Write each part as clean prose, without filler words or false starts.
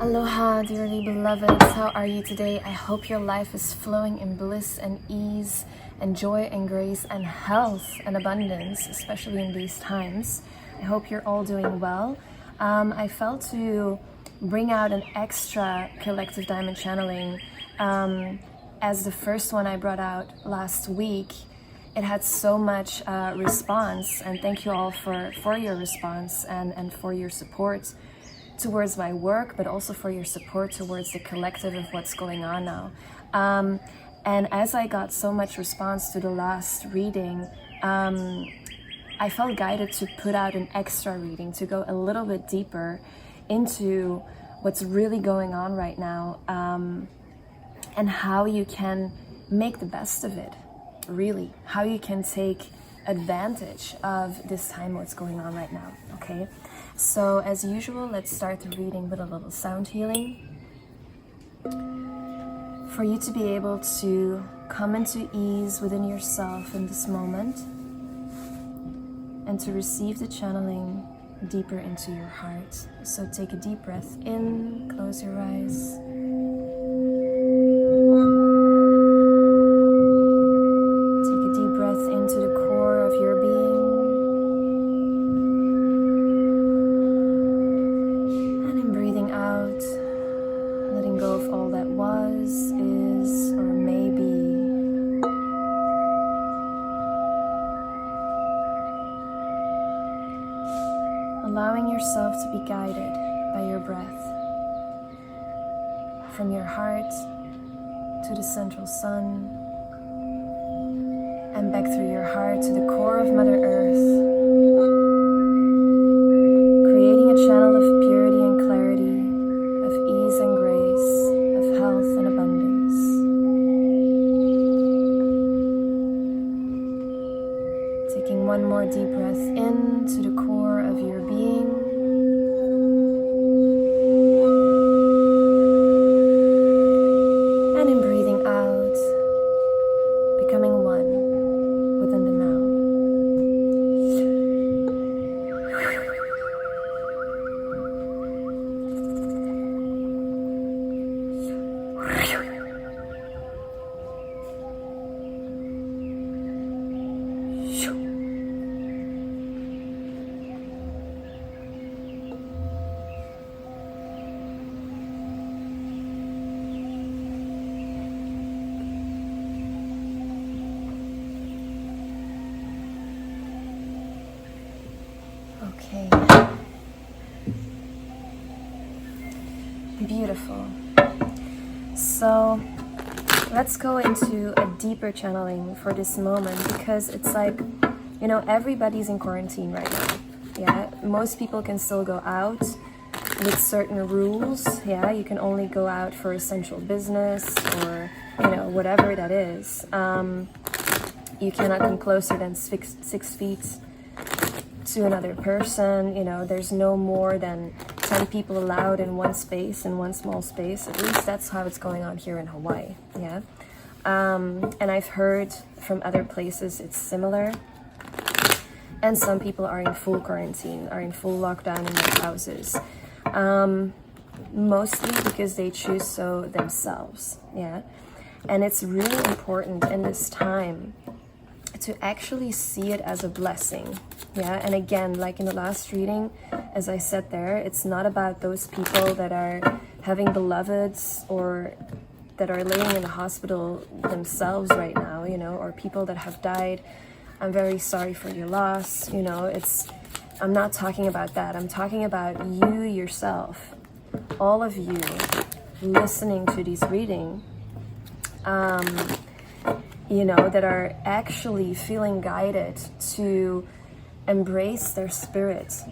Aloha, dearly beloveds. How are you today? I hope your life is flowing in bliss and ease and joy and grace and health and abundance, especially in these times. I hope you're all doing well. I felt to bring out an extra collective diamond channeling as the first one I brought out last week. It had so much response, and thank you all for your response and for your support towards my work, but also for your support towards the collective of what's going on now. And as I got so much response to the last reading, I felt guided to put out an extra reading to go a little bit deeper into what's really going on right now, and how you can make the best of it, really, how you can take advantage of this time, what's going on right now, okay? So as usual, let's start the reading with a little sound healing. For you to be able to come into ease within yourself in this moment and to receive the channeling deeper into your heart. So take a deep breath in, close your eyes. Take a deep breath into the core of your being. Allowing yourself to be guided by your breath from your heart to the central sun and back through your heart to the core of Mother Earth, creating a channel of purity and clarity, of ease and grace, of health and abundance. Taking one more deep breath into the core of your being. And in breathing out, becoming one within the now. Okay. Beautiful. So let's go into a deeper channeling for this moment, because it's like, you know, everybody's in quarantine right now. Yeah, most people can still go out with certain rules. Yeah, you can only go out for essential business or, you know, whatever that is. You cannot come closer than 6 feet to another person. You know, there's no more than 10 people allowed in one space, in one small space. At least that's how it's going on here in Hawaii. Yeah. And I've heard from other places it's similar. And some people are in full quarantine, are in full lockdown in their houses. Mostly because they choose so themselves. Yeah. And it's really important in this time to actually see it as a blessing. Yeah, and again, like in the last reading, as I said there, it's not about those people that are having beloveds or that are laying in the hospital themselves right now, you know, or people that have died. I'm very sorry for your loss, you know, I'm not talking about that. I'm talking about you yourself, all of you listening to these readings, you know, that are actually feeling guided to embrace their spirit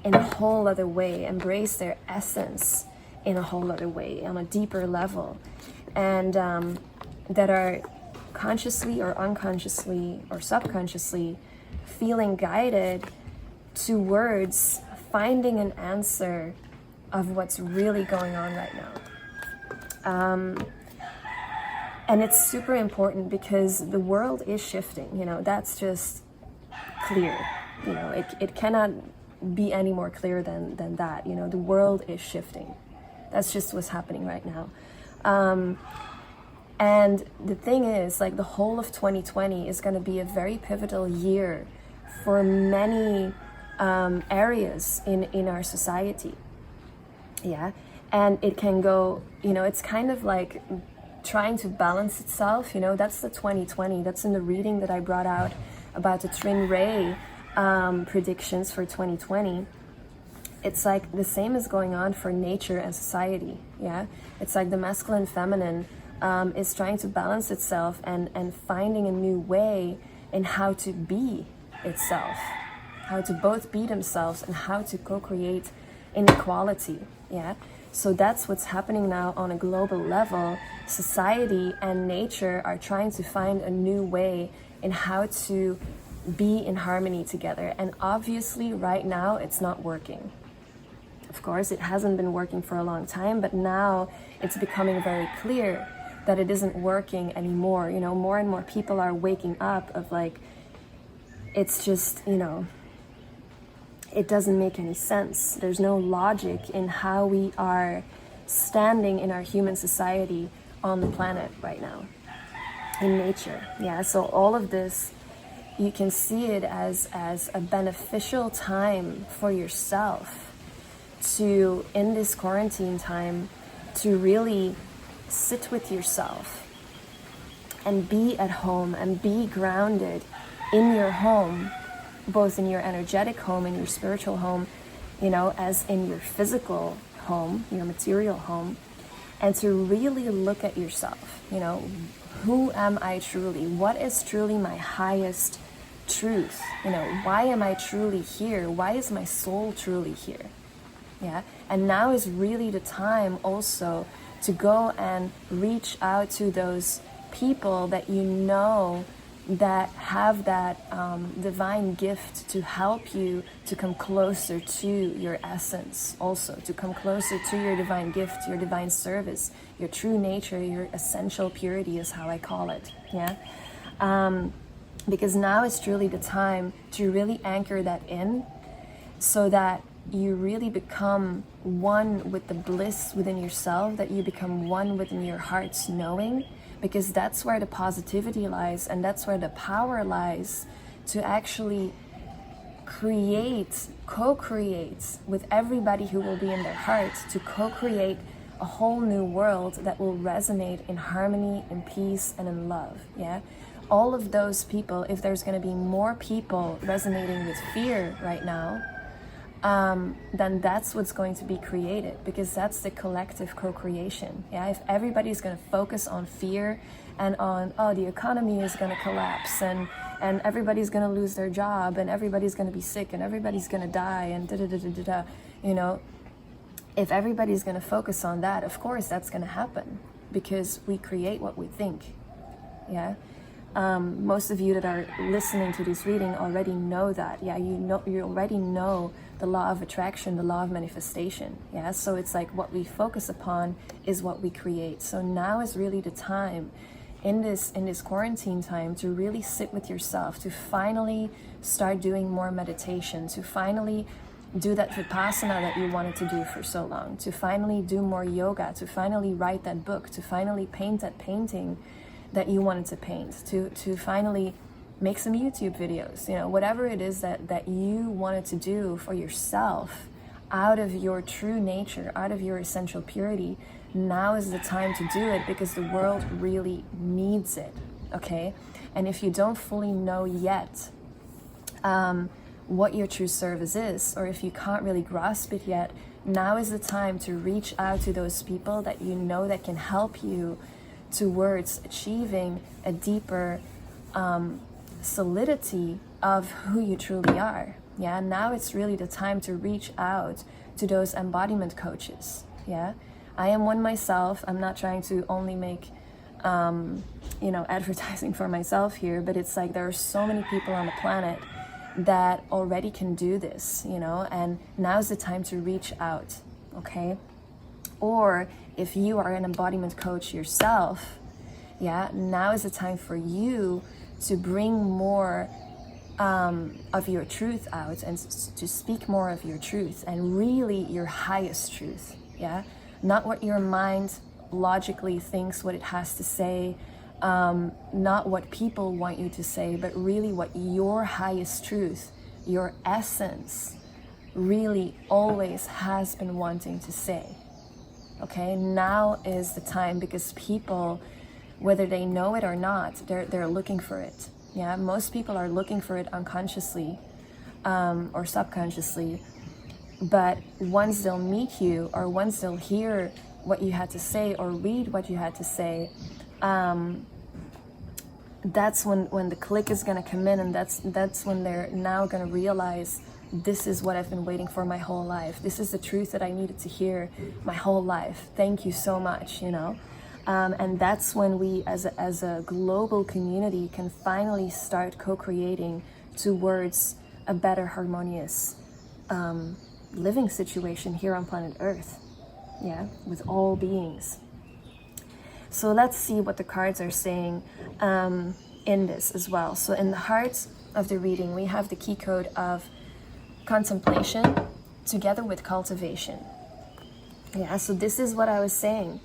in a whole other way, embrace their essence in a whole other way, on a deeper level, and that are consciously or unconsciously or subconsciously feeling guided towards finding an answer of what's really going on right now. And it's super important because the world is shifting, you know, that's just clear. You know, it cannot be any more clear than that. You know, the world is shifting. That's just what's happening right now. And the thing is, like, the whole of 2020 is going to be a very pivotal year for many areas in our society. Yeah. And it can go, it's kind of like trying to balance itself. That's the 2020. That's in the reading that I brought out about the twin ray predictions for 2020. It's like the same is going on for nature and society. Yeah. It's like the masculine feminine is trying to balance itself and finding a new way in how to be itself, how to both be themselves and how to co-create inequality. Yeah. So that's what's happening now on a global level. Society and nature are trying to find a new way in how to be in harmony together. And obviously right now it's not working. Of course, it hasn't been working for a long time, but now it's becoming very clear that it isn't working anymore. More and more people are waking up of like, it's just, it doesn't make any sense. There's no logic in how we are standing in our human society on the planet right now, in nature. Yeah, so all of this, you can see it as a beneficial time for yourself to, in this quarantine time, to really sit with yourself and be at home and be grounded in your home, both in your energetic home and your spiritual home, as in your physical home, your material home, and to really look at yourself. Who am I truly? What is truly my highest truth? Why am I truly here? Why is my soul truly here? Yeah. And now is really the time also to go and reach out to those people that that have that divine gift to help you to come closer to your essence, also to come closer to your divine gift, your divine service, your true nature, your essential purity is how I call it. Yeah. Because now is truly the time to really anchor that in, so that you really become one with the bliss within yourself, that you become one within your heart's knowing, because that's where the positivity lies and that's where the power lies to actually co-create with everybody who will be in their heart, to co-create a whole new world that will resonate in harmony, in peace, and in love. Yeah. All of those people, if there's going to be more people resonating with fear right now, then that's what's going to be created, because that's the collective co-creation. Yeah, if everybody's going to focus on fear and on, the economy is going to collapse and everybody's going to lose their job and everybody's going to be sick and everybody's going to die and if everybody's going to focus on that, of course that's going to happen, because we create what we think. Yeah. Most of you that are listening to this reading already know that. Yeah, you already know the law of attraction, the law of manifestation. Yeah, so it's like what we focus upon is what we create. So now is really the time in this quarantine time to really sit with yourself, to finally start doing more meditation, to finally do that vipassana that you wanted to do for so long, to finally do more yoga, to finally write that book, to finally paint that painting that you wanted to paint, to finally make some YouTube videos, whatever it is that you wanted to do for yourself out of your true nature, out of your essential purity. Now is the time to do it, because the world really needs it. Okay. And if you don't fully know yet what your true service is, or if you can't really grasp it yet, now is the time to reach out to those people that that can help you towards achieving a deeper solidity of who you truly are. Yeah, now it's really the time to reach out to those embodiment coaches. Yeah, I am one myself. I'm not trying to only make advertising for myself here, but it's like there are so many people on the planet that already can do this, and now's the time to reach out. Okay. Or if you are an embodiment coach yourself, now is the time for you to bring more of your truth out and to speak more of your truth, and really your highest truth. Yeah, not what your mind logically thinks what it has to say, not what people want you to say, but really what your highest truth, your essence, really always has been wanting to say. Okay, now is the time, because people, whether they know it or not, they're looking for it. Yeah, most people are looking for it unconsciously or subconsciously, but once they'll meet you, or once they'll hear what you had to say or read what you had to say, that's when the click is going to come in, and that's when they're now going to realize, this is what I've been waiting for my whole life. This is the truth that I needed to hear my whole life. Thank you so much, you know. And that's when we as a global community can finally start co-creating towards a better harmonious living situation here on planet Earth, yeah, with all beings. So let's see what the cards are saying in this as well. So in the heart of the reading, we have the key code of contemplation together with cultivation. Yeah, so this is what I was saying.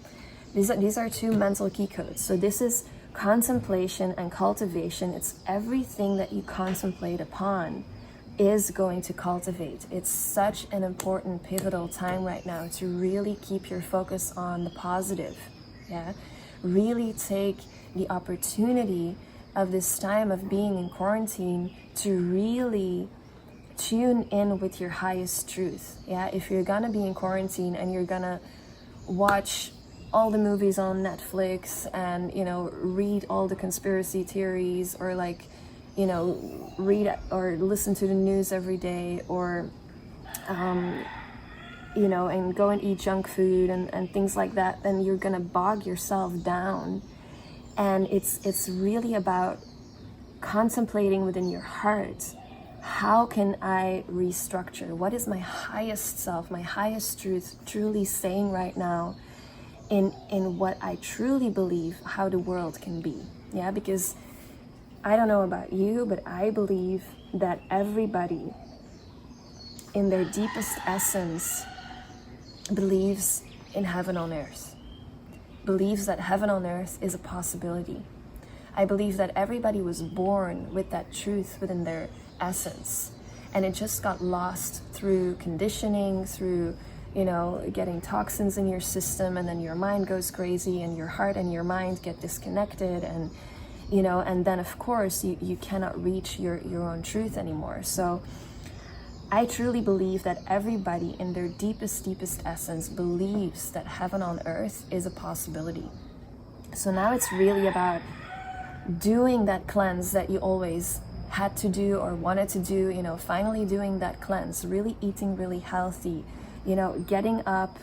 These are two mental key codes. So this is contemplation and cultivation. It's everything that you contemplate upon is going to cultivate. It's such an important pivotal time right now to really keep your focus on the positive. Yeah, really take the opportunity of this time of being in quarantine to really tune in with your highest truth. Yeah, if you're gonna be in quarantine and you're gonna watch all the movies on Netflix and, you know, read all the conspiracy theories, or like, you know, read or listen to the news every day, or you know, and go and eat junk food and things like that, then you're gonna bog yourself down. And it's really about contemplating within your heart, how can I restructure? What is my highest self, my highest truth truly saying right now in what I truly believe how the world can be? Yeah, because I don't know about you, but I believe that everybody in their deepest essence believes in heaven on earth, believes that heaven on earth is a possibility. I believe that everybody was born with that truth within their essence, and it just got lost through conditioning, through, you know, getting toxins in your system, and then your mind goes crazy and your heart and your mind get disconnected, and, you know, and then of course you cannot reach your own truth anymore. So I truly believe that everybody in their deepest essence believes that heaven on earth is a possibility. So now it's really about doing that cleanse that you always had to do or wanted to do, you know, finally doing that cleanse, really eating really healthy, you know, getting up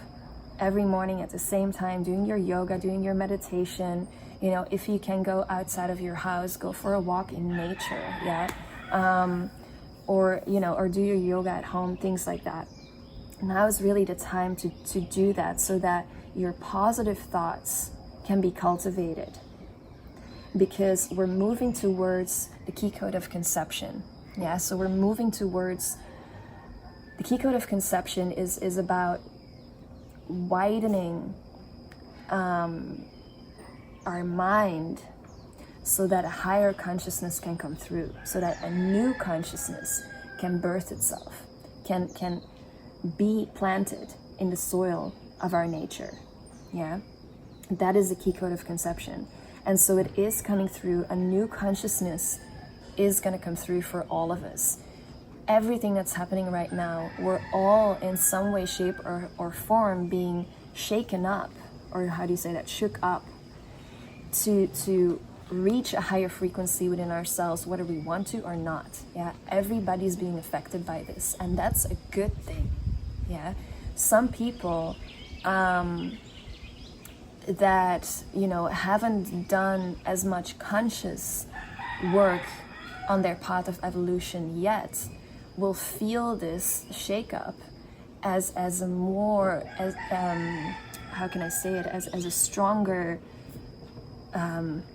every morning at the same time, doing your yoga, doing your meditation, you know, if you can go outside of your house, go for a walk in nature, yeah, or, you know, or do your yoga at home, things like that. Now is really the time to do that, so that your positive thoughts can be cultivated, because we're moving towards the key code of conception. Yeah, so we're moving towards the key code of conception is about widening our mind so that a higher consciousness can come through, so that a new consciousness can birth itself, can be planted in the soil of our nature. Yeah, that is the key code of conception. And so it is coming through. A new consciousness is going to come through for all of us. Everything that's happening right now, we're all in some way, shape, or form being shaken up, or how do you say that, shook up, to reach a higher frequency within ourselves, whether we want to or not. Yeah, everybody's being affected by this, and that's a good thing. Yeah, some people that, you know, haven't done as much conscious work on their path of evolution yet will feel this shake-up as a more, as how can I say it, as a stronger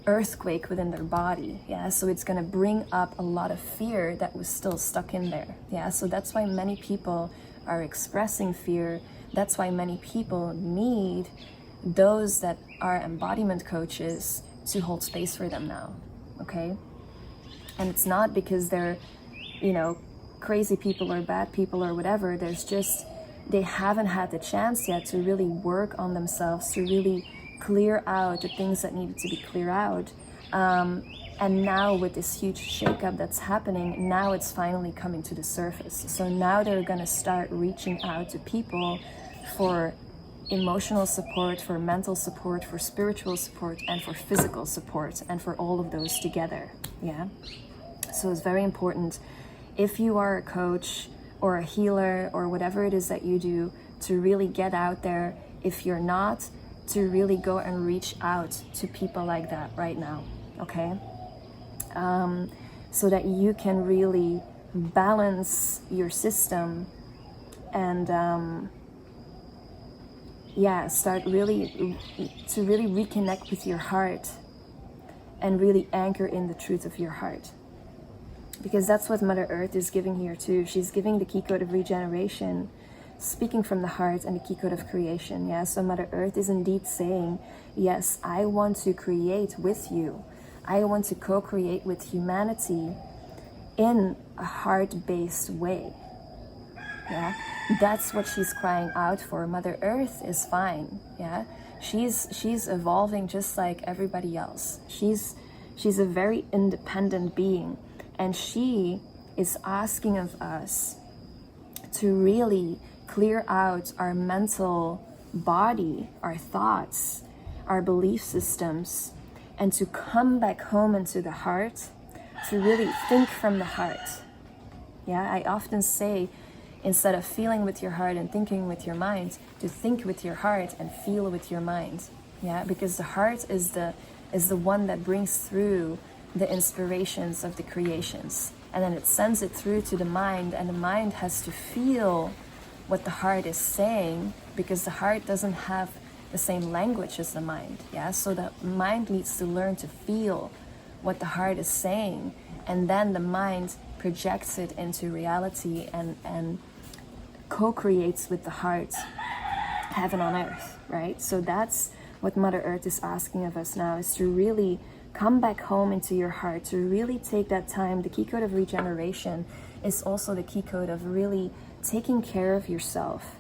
earthquake within their body. Yeah, so it's going to bring up a lot of fear that was still stuck in there. Yeah, so that's why many people are expressing fear, That's why many people need those that are embodiment coaches to hold space for them now, okay? And it's not because they're, you know, crazy people or bad people or whatever. There's just, they haven't had the chance yet to really work on themselves, to really clear out the things that needed to be cleared out. And now with this huge shakeup that's happening, now it's finally coming to the surface. So now they're gonna start reaching out to people for emotional support, for mental support, for spiritual support, and for physical support, and for all of those together, yeah? So it's very important, if you are a coach or a healer or whatever it is that you do, to really get out there. If you're not, to really go and reach out to people like that right now, okay? So that you can really balance your system and start really to really reconnect with your heart and really anchor in the truth of your heart. Because that's what Mother Earth is giving here too. She's giving the key code of regeneration, speaking from the heart, and the key code of creation. Yeah, so Mother Earth is indeed saying, yes, I want to create with you. I want to co-create with humanity in a heart-based way. Yeah, that's what she's crying out for. Mother Earth is fine. Yeah, she's evolving just like everybody else. She's a very independent being, and she is asking of us to really clear out our mental body, our thoughts, our belief systems, and to come back home into the heart, to really think from the heart. Yeah, I often say, instead of feeling with your heart and thinking with your mind, to think with your heart and feel with your mind. Yeah, because the heart is the one that brings through the inspirations of the creations, and then it sends it through to the mind, and the mind has to feel what the heart is saying, because the heart doesn't have the same language as the mind. Yeah, so the mind needs to learn to feel what the heart is saying, and then the mind projects it into reality and co-creates with the heart heaven on earth, right? So that's what Mother Earth is asking of us now, is to really come back home into your heart, to really take that time. The key code of regeneration is also the key code of really taking care of yourself,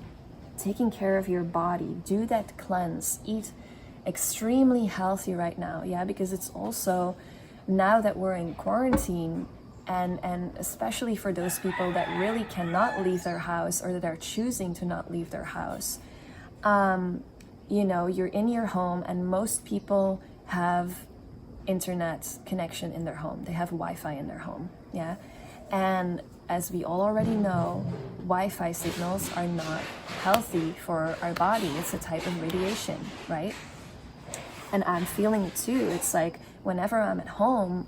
taking care of your body. Do that cleanse, eat extremely healthy right now, yeah, because it's also, now that we're in quarantine, and especially for those people that really cannot leave their house, or that are choosing to not leave their house, you know, you're in your home, and most people have internet connection in their home. They have Wi-Fi in their home, yeah? And as we all already know, Wi-Fi signals are not healthy for our body. It's a type of radiation, right? And I'm feeling it too. It's like whenever I'm at home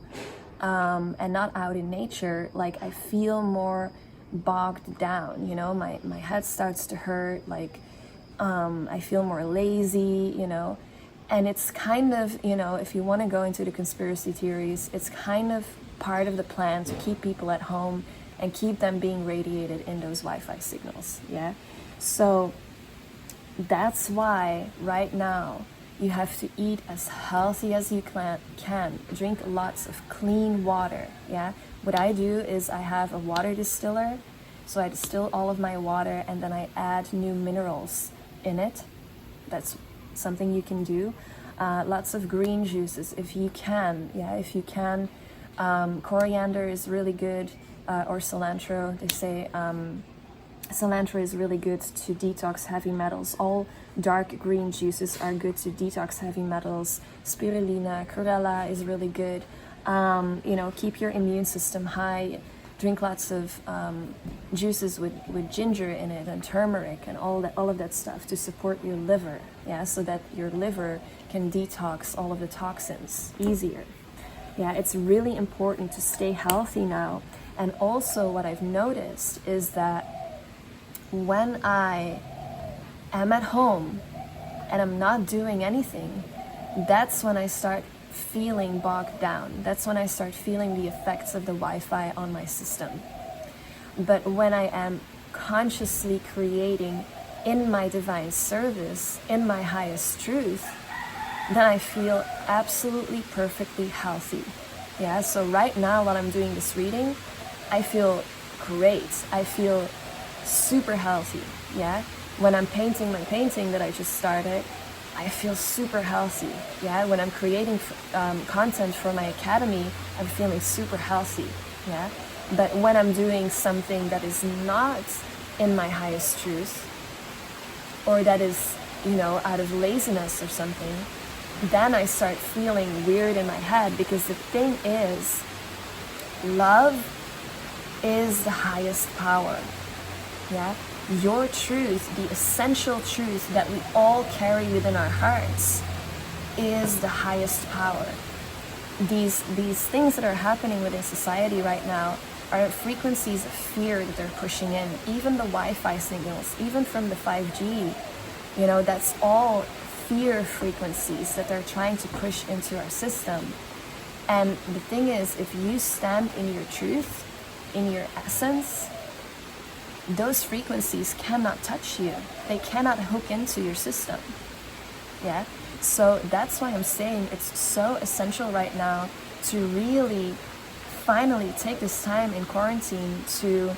and not out in nature, like I feel more bogged down, you know, my head starts to hurt, like I feel more lazy, you know. And it's kind of, you know, if you want to go into the conspiracy theories, it's kind of part of the plan to keep people at home and keep them being radiated in those Wi-Fi signals, yeah? So that's why right now you have to eat as healthy as you can. Drink lots of clean water, yeah? What I do is I have a water distiller, so I distill all of my water and then I add new minerals in it. That's something you can do. Lots of green juices if you can, yeah, if you can. Coriander is really good, or cilantro. They say cilantro is really good to detox heavy metals. All dark green juices are good to detox heavy metals. Spirulina, chlorella is really good. You know, keep your immune system high. Drink lots of juices with ginger in it and turmeric and all of that stuff to support your liver, yeah, so that your liver can detox all of the toxins easier. Yeah, it's really important to stay healthy now. And also what I've noticed is that when I am at home and I'm not doing anything, that's when I start feeling bogged down. That's when I start feeling the effects of the Wi-Fi on my system. But when I am consciously creating in my divine service, in my highest truth, then I feel absolutely perfectly healthy. Yeah, so right now while I'm doing this reading, I feel great. I feel super healthy. Yeah, when I'm painting my painting that I just started, I feel super healthy. Yeah, when I'm creating content for my academy, I'm feeling super healthy. Yeah, but when I'm doing something that is not in my highest truth, or that is, out of laziness or something, then I start feeling weird in my head, because the thing is, love is the highest power. Yeah, your truth, the essential truth that we all carry within our hearts, is the highest power. These things that are happening within society right now are frequencies of fear that they're pushing in. Even the Wi-Fi signals, even from the 5G, that's all fear frequencies that they're trying to push into our system. And the thing is, if you stand in your truth, in your essence, those frequencies cannot touch you. They cannot hook into your system. Yeah? So that's why I'm saying it's so essential right now to really finally take this time in quarantine to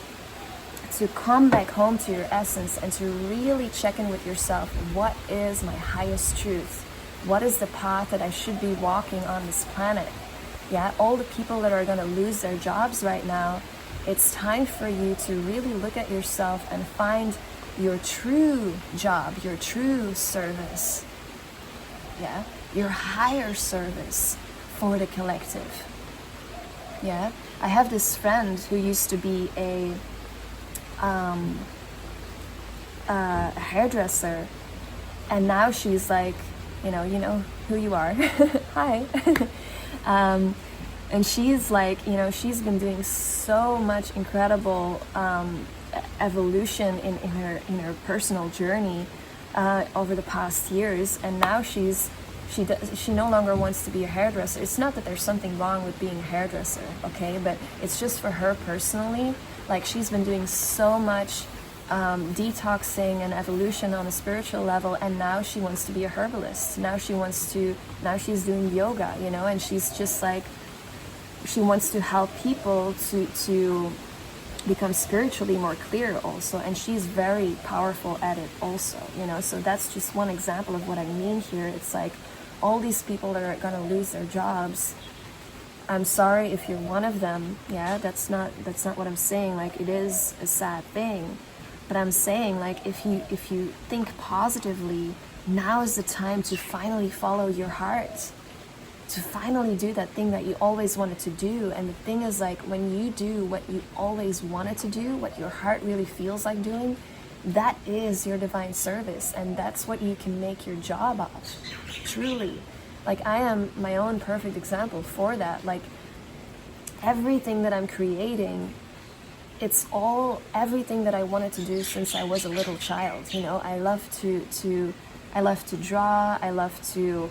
come back home to your essence and to really check in with yourself. What is my highest truth? What is the path that I should be walking on this planet? Yeah, all the people that are going to lose their jobs right now, it's time for you to really look at yourself and find your true job, your true service. Yeah, your higher service for the collective. Yeah, I have this friend who used to be a hairdresser, and now she's like, you know who you are. Hi. And she's like, she's been doing so much incredible evolution in her personal journey over the past years, and now she no longer wants to be a hairdresser. It's not that there's something wrong with being a hairdresser, okay, but it's just for her personally. Like, she's been doing so much detoxing and evolution on a spiritual level, and now she wants to be a herbalist. Now she's doing yoga, and she's just like, she wants to help people to become spiritually more clear also, and she's very powerful at it also, so that's just one example of what I mean here. It's like, all these people that are going to lose their jobs, I'm sorry if you're one of them. Yeah, that's not what I'm saying. Like, it is a sad thing, but I'm saying, like, if you think positively, now is the time to finally follow your heart, to finally do that thing that you always wanted to do. And the thing is, like, when you do what you always wanted to do, what your heart really feels like doing, that is your divine service, and that's what you can make your job of, truly. Like, I am my own perfect example for that. Like, everything that I'm creating, it's all everything that I wanted to do since I was a little child. I love to draw. I love to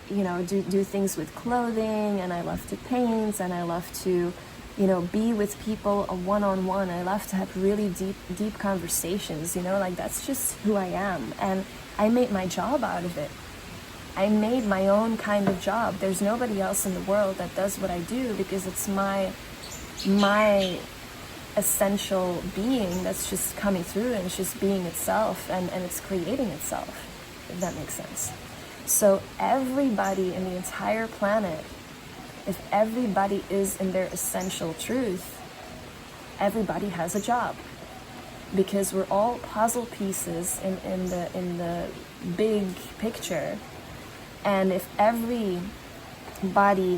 do things with clothing, and I love to paint, and I love to be with people one-on-one. I love to have really deep conversations, like, that's just who I am. And I made my job out of it. I made my own kind of job. There's nobody else in the world that does what I do, because it's my essential being that's just coming through, and it's just being itself, and it's creating itself, if that makes sense. So everybody in the entire planet, if everybody is in their essential truth, everybody has a job, because we're all puzzle pieces in the big picture. And if everybody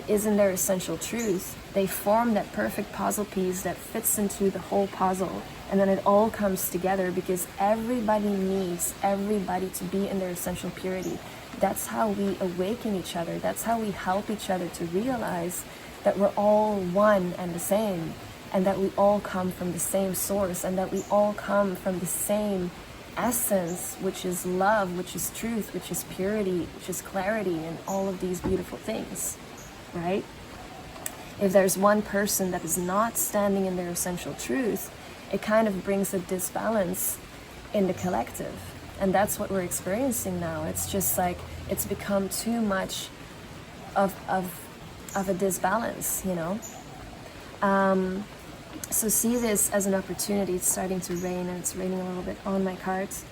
is in their essential truth, they form that perfect puzzle piece that fits into the whole puzzle, and then it all comes together, because everybody needs everybody to be in their essential purity. That's how we awaken each other. That's how we help each other to realize that we're all one and the same, and that we all come from the same source, and that we all come from the same essence, which is love, which is truth, which is purity, which is clarity, and all of these beautiful things, right? If there's one person that is not standing in their essential truth, it kind of brings a disbalance in the collective. And that's what we're experiencing now. It's just like, it's become too much of a disbalance, you know. So see this as an opportunity. It's starting to rain, and it's raining a little bit on my cards.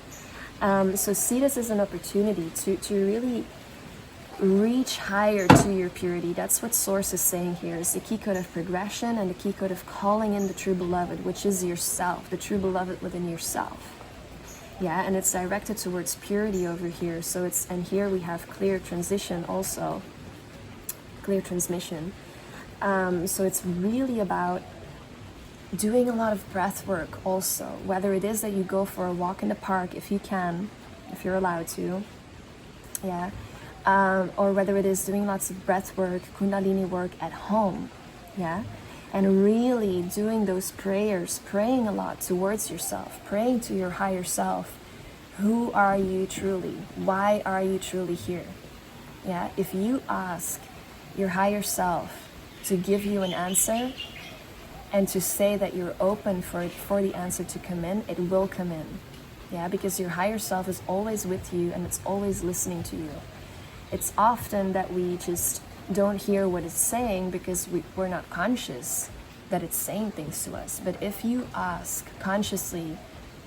So see this as an opportunity to really reach higher to your purity. That's what Source is saying here, is the key code of progression and the key code of calling in the true beloved, which is yourself, the true beloved within yourself. Yeah, and it's directed towards purity over here. So it's, and here we have clear transition also, clear transmission. So it's really about doing a lot of breath work also, whether it is that you go for a walk in the park if you can, if you're allowed to, yeah, or whether it is doing lots of breath work, Kundalini work at home, yeah, and really doing those prayers, praying a lot towards yourself, praying to your higher self. Who are you truly? Why are you truly here? Yeah, if you ask your higher self to give you an answer and to say that you're open for the answer to come in, it will come in. Yeah, because your higher self is always with you and it's always listening to you. It's often that we just don't hear what it's saying because we're not conscious that it's saying things to us. But if you ask consciously,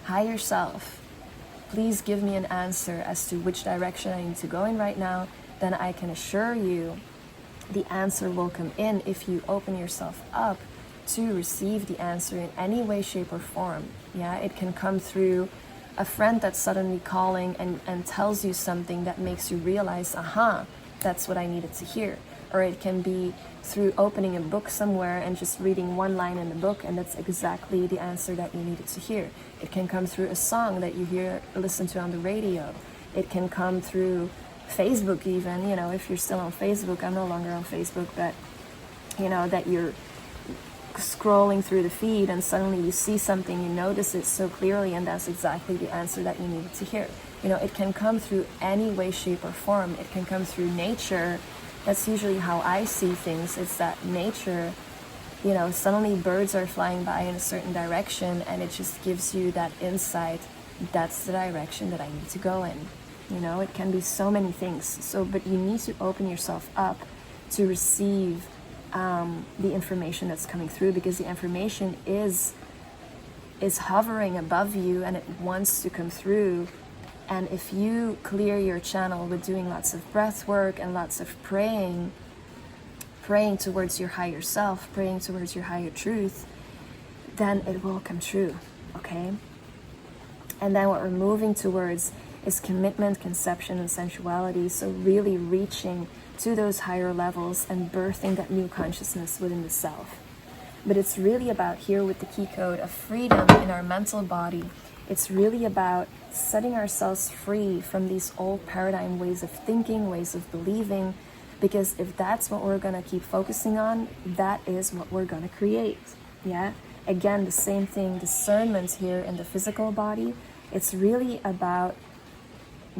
higher self, please give me an answer as to which direction I need to go in right now, then I can assure you the answer will come in if you open yourself up to receive the answer in any way, shape, or form. Yeah, it can come through a friend that's suddenly calling and tells you something that makes you realize, aha, that's what I needed to hear. Or it can be through opening a book somewhere and just reading one line in the book, and that's exactly the answer that you needed to hear. It can come through a song that you listen to on the radio. It can come through Facebook even, you know, if you're still on Facebook. I'm no longer on Facebook, but you know, that you're scrolling through the feed and suddenly you see something, you notice it so clearly, and that's exactly the answer that you needed to hear. You know, it can come through any way, shape, or form. It can come through nature. That's usually how I see things. It's that nature, you know, suddenly birds are flying by in a certain direction and it just gives you that insight. That's the direction that I need to go in. You know, it can be so many things. So, but you need to open yourself up to receive the information that's coming through, because the information is hovering above you and it wants to come through. And if you clear your channel with doing lots of breath work and lots of praying towards your higher self, praying towards your higher truth, then it will come true, okay? And then what we're moving towards is commitment, conception, and sensuality. So really reaching to those higher levels and birthing that new consciousness within the self. But it's really about, here with the key code of freedom in our mental body, it's really about setting ourselves free from these old paradigm ways of thinking, ways of believing, because if that's what we're going to keep focusing on, that is what we're going to create. Yeah, again, the same thing, discernment here in the physical body. It's really about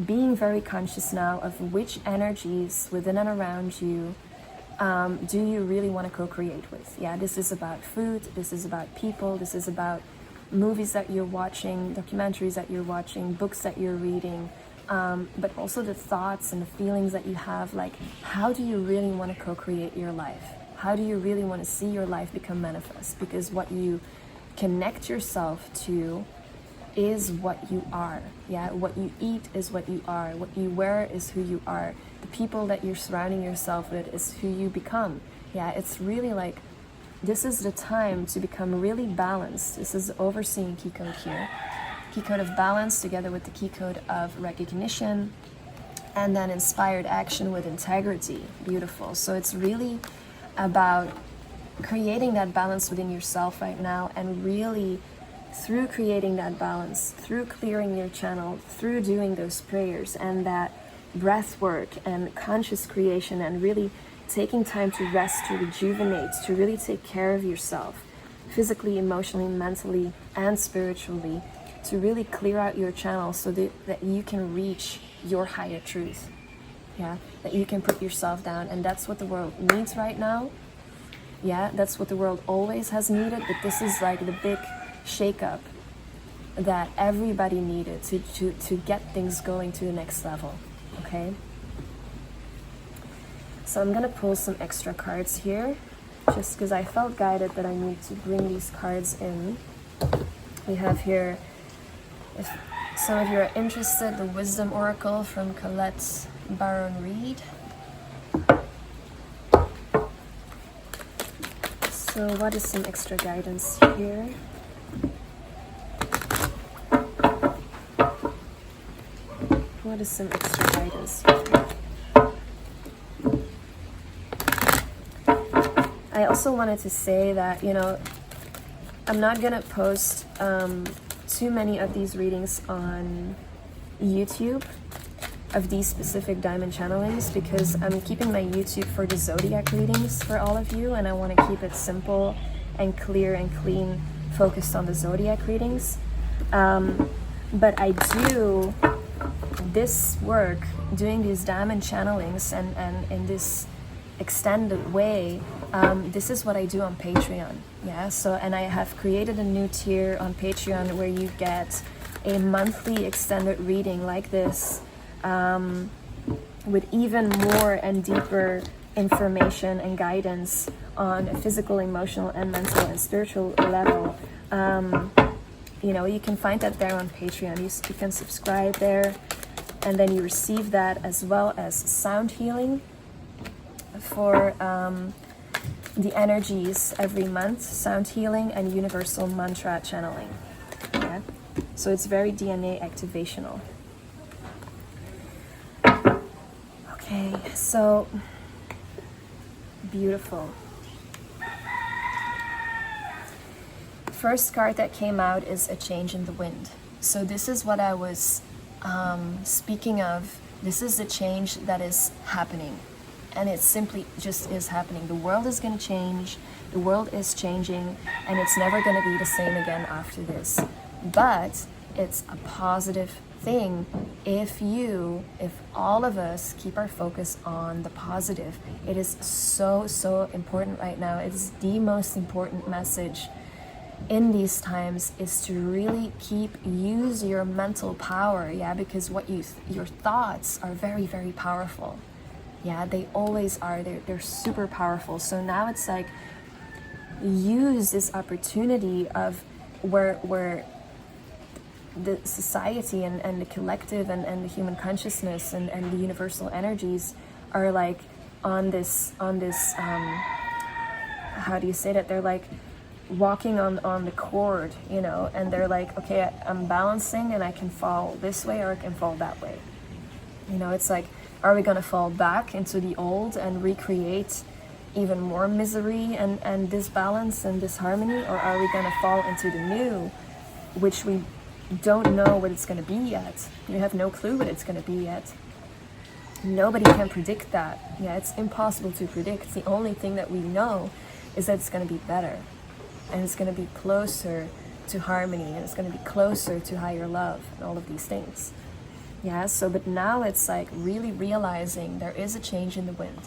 being very conscious now of which energies within and around you do you really want to co-create with. Yeah, this is about food, this is about people, this is about movies that you're watching, documentaries that you're watching, books that you're reading, but also the thoughts and the feelings that you have. Like, how do you really want to co-create your life? How do you really want to see your life become manifest? Because what you connect yourself to is what you are. Yeah, what you eat is what you are. What you wear is who you are. The people that you're surrounding yourself with is who you become. Yeah, it's really like, this is the time to become really balanced. This is the overseeing key code here. Key code of balance together with the key code of recognition, and then inspired action with integrity. Beautiful. So it's really about creating that balance within yourself right now, and really through creating that balance, through clearing your channel, through doing those prayers and that breath work and conscious creation, and really taking time to rest, to rejuvenate, to really take care of yourself physically, emotionally, mentally, and spiritually, to really clear out your channel so that you can reach your higher truth. Yeah, that you can put yourself down. And that's what the world needs right now. Yeah, that's what the world always has needed, but this is like the big shake-up that everybody needed to get things going to the next level, okay? So I'm gonna pull some extra cards here, just because I felt guided that I need to bring these cards in. We have here, if some of you are interested, the Wisdom Oracle from Colette Baron Reed. So what is some extra guidance here? What is some extra guidance here? I also wanted to say that, you know, I'm not gonna post too many of these readings on YouTube of these specific diamond channelings, because I'm keeping my YouTube for the zodiac readings for all of you, and I want to keep it simple and clear and clean, focused on the zodiac readings. But I do this work, doing these diamond channelings and in this extended way. This is what I do on Patreon. Yeah, so, and I have created a new tier on Patreon where you get a monthly extended reading like this, with even more and deeper information and guidance on a physical, emotional, and mental and spiritual level. You know, you can find that there on Patreon. You can subscribe there, and then you receive that, as well as sound healing for the energies every month, sound healing and universal mantra channeling. Yeah, so it's very DNA activational. Okay, so beautiful. First card that came out is a change in the wind. So this is what I was speaking of. This is the change that is happening, and it simply just is happening. The world is going to change, the world is changing, and it's never going to be the same again after this. But it's a positive thing if all of us keep our focus on the positive. It is so important right now. It's the most important message in these times, is to really use your mental power. Yeah, because your thoughts are very powerful. Yeah, they always are. They're super powerful. So now it's like, use this opportunity of where the society and the collective and the human consciousness and the universal energies are like on this how do you say that, they're like walking on the cord, you know, and they're like, okay, I'm balancing, and I can fall this way or I can fall that way. You know, it's like, are we going to fall back into the old and recreate even more misery and disbalance and disharmony, or are we going to fall into the new, which we don't know what it's going to be yet? You have no clue what it's going to be yet. Nobody can predict that. Yeah, it's impossible to predict. The only thing that we know is that it's going to be better, and it's going to be closer to harmony, and it's going to be closer to higher love and all of these things. Yeah, so but now it's like really realizing there is a change in the wind.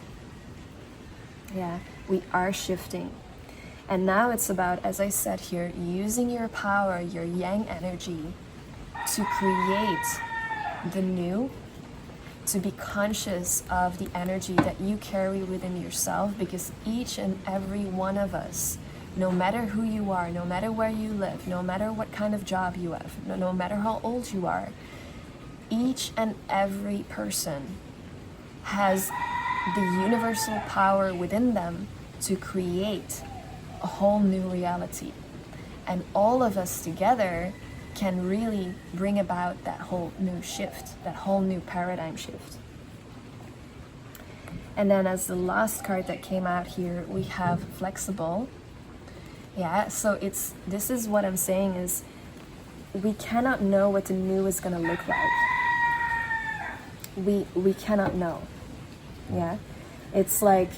Yeah, we are shifting. And now it's about, as I said here, using your power, your yang energy, to create the new, to be conscious of the energy that you carry within yourself, because each and every one of us, no matter who you are, no matter where you live, no matter what kind of job you have, no matter how old you are, each and every person has the universal power within them to create a whole new reality. And all of us together can really bring about that whole new shift, that whole new paradigm shift. And then as the last card that came out here, we have flexible. Yeah, so this is what I'm saying is, we cannot know what the new is going to look like. We cannot know. Yeah, it's like,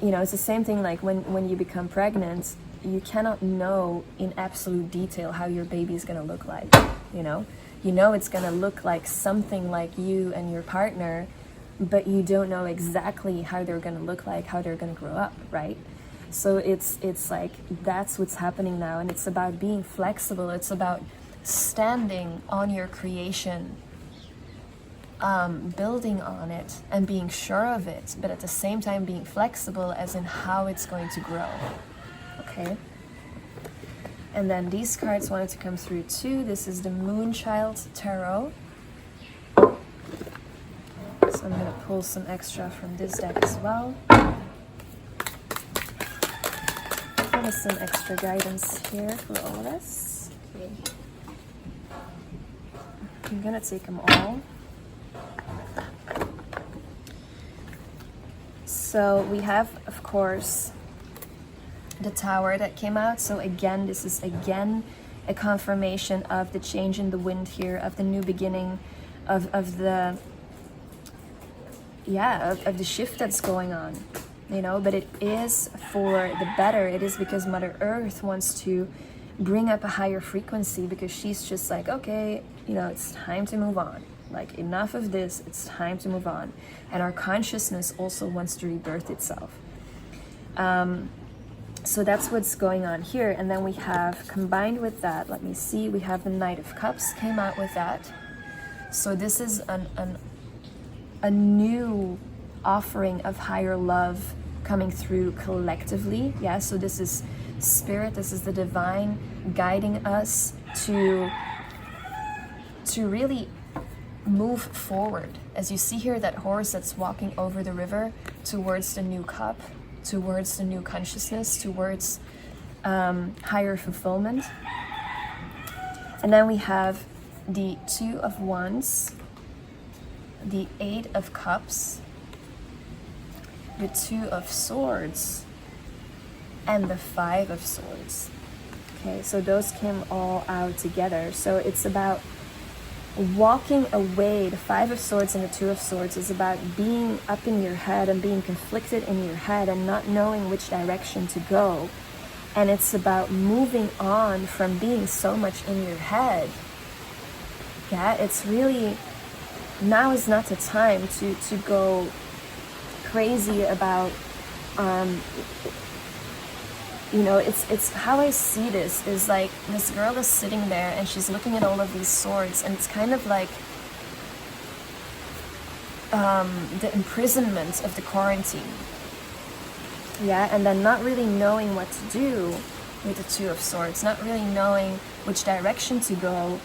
you know, it's the same thing like when you become pregnant, you cannot know in absolute detail how your baby is going to look like. You know it's going to look like something like you and your partner, but you don't know exactly how they're going to look like, how they're going to grow up, right? So it's like, that's what's happening now, and it's about being flexible. It's about standing on your creation, building on it and being sure of it, but at the same time being flexible as in how it's going to grow. Okay. And then these cards wanted to come through too. This is the Moonchild Tarot. So I'm going to pull some extra from this deck as well. Give us some extra guidance here for all of us. Okay. I'm going to take them all. So we have, of course, the Tower that came out. So again, this is again a confirmation of the change in the wind here, of the new beginning, of the shift that's going on, you know. But it is for the better. It is because Mother Earth wants to bring up a higher frequency, because she's just like, okay, you know, it's time to move on. Like, enough of this, it's time to move on. And our consciousness also wants to rebirth itself. So that's what's going on here. And then we have, combined with that, let me see, we have the Knight of Cups came out with that. So this is a new offering of higher love coming through collectively. Yeah, so this is Spirit, this is the divine guiding us to really move forward. As you see here, that horse that's walking over the river towards the new cup, towards the new consciousness, towards higher fulfillment. And then we have the Two of Wands, the Eight of Cups, the Two of Swords, and the Five of Swords. Okay, so those came all out together. So it's about walking away. The Five of Swords and the Two of Swords is about being up in your head and being conflicted in your head and not knowing which direction to go. And it's about moving on from being so much in your head. Yeah, it's really, now is not the time to go crazy about, you know, it's how I see this is like, this girl is sitting there and she's looking at all of these swords, and it's kind of like the imprisonment of the quarantine. Yeah, and then not really knowing what to do with the Two of Swords, not really knowing which direction to go.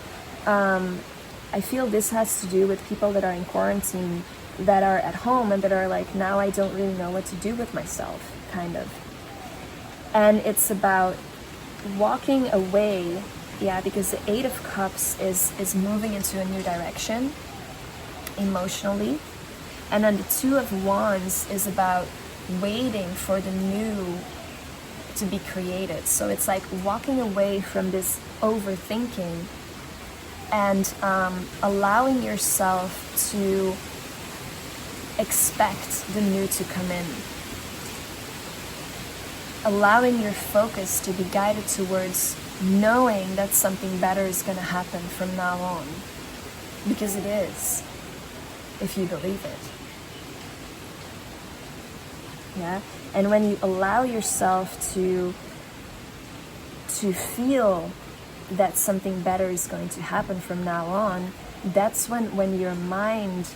I feel this has to do with people that are in quarantine, that are at home and that are like, now I don't really know what to do with myself, kind of. And it's about walking away, yeah, because the Eight of Cups is moving into a new direction emotionally. And then the Two of Wands is about waiting for the new to be created. So it's like walking away from this overthinking and allowing yourself to expect the new to come in. Allowing your focus to be guided towards knowing that something better is going to happen from now on. Because it is, if you believe it. Yeah? And when you allow yourself to feel that something better is going to happen from now on, that's when your mind,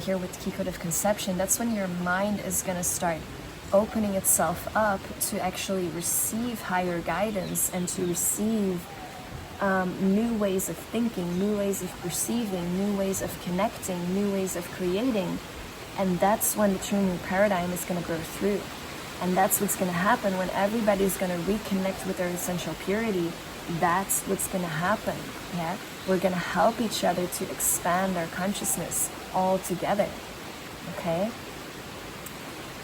here with Keycode of Conception, that's when your mind is going to start opening itself up to actually receive higher guidance and to receive new ways of thinking, new ways of perceiving, new ways of connecting, new ways of creating. And that's when the true new paradigm is going to grow through. And that's what's going to happen when everybody's going to reconnect with their essential purity. That's what's going to happen. Yeah, we're going to help each other to expand our consciousness all together. Okay.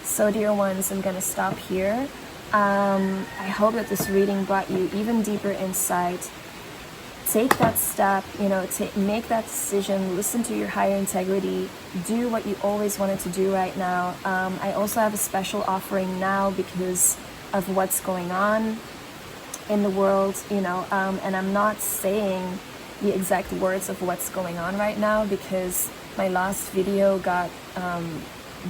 So dear ones, I'm going to stop here. I hope that this reading brought you even deeper insight. Take that step, you know, make that decision, listen to your higher integrity, do what you always wanted to do right now. I also have a special offering now because of what's going on in the world, you know, and I'm not saying the exact words of what's going on right now because my last video got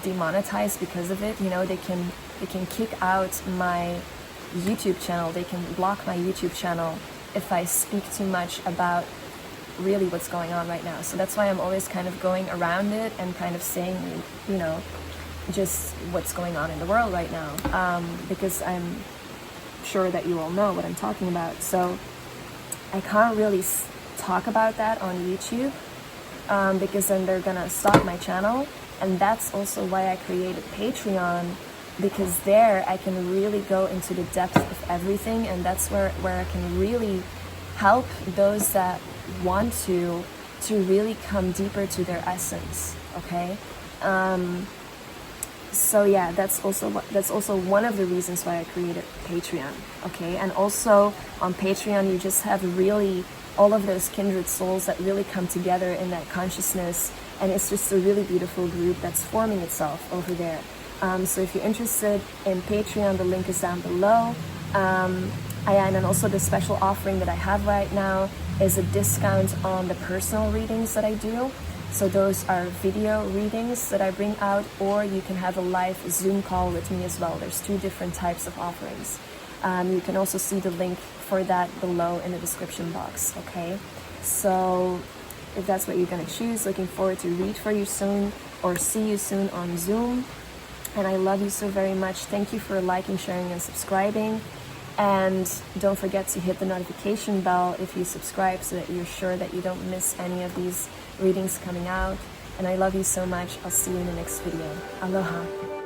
demonetized because of it. You know, they can kick out my YouTube channel, they can block my YouTube channel if I speak too much about really what's going on right now. So that's why I'm always kind of going around it and kind of saying, you know, just what's going on in the world right now, because I'm sure that you all know what I'm talking about. So I can't really talk about that on YouTube, because then they're gonna stop my channel. And that's also why I created Patreon, because there I can really go into the depth of everything, and that's where I can really help those that want to really come deeper to their essence. Okay, so yeah, that's also one of the reasons why I created Patreon. Okay, and also on Patreon you just have really all of those kindred souls that really come together in that consciousness, and it's just a really beautiful group that's forming itself over there. So if you're interested in Patreon, the link is down below. And also the special offering that I have right now is a discount on the personal readings that I do. So those are video readings that I bring out, or you can have a live Zoom call with me as well. There's 2 different types of offerings. You can also see the link for that below in the description box, okay? So if that's what you're gonna choose, looking forward to read for you soon or see you soon on Zoom. And I love you so very much. Thank you for liking, sharing, and subscribing. And don't forget to hit the notification bell if you subscribe, so that you're sure that you don't miss any of these readings coming out. And I love you so much. I'll see you in the next video. Aloha.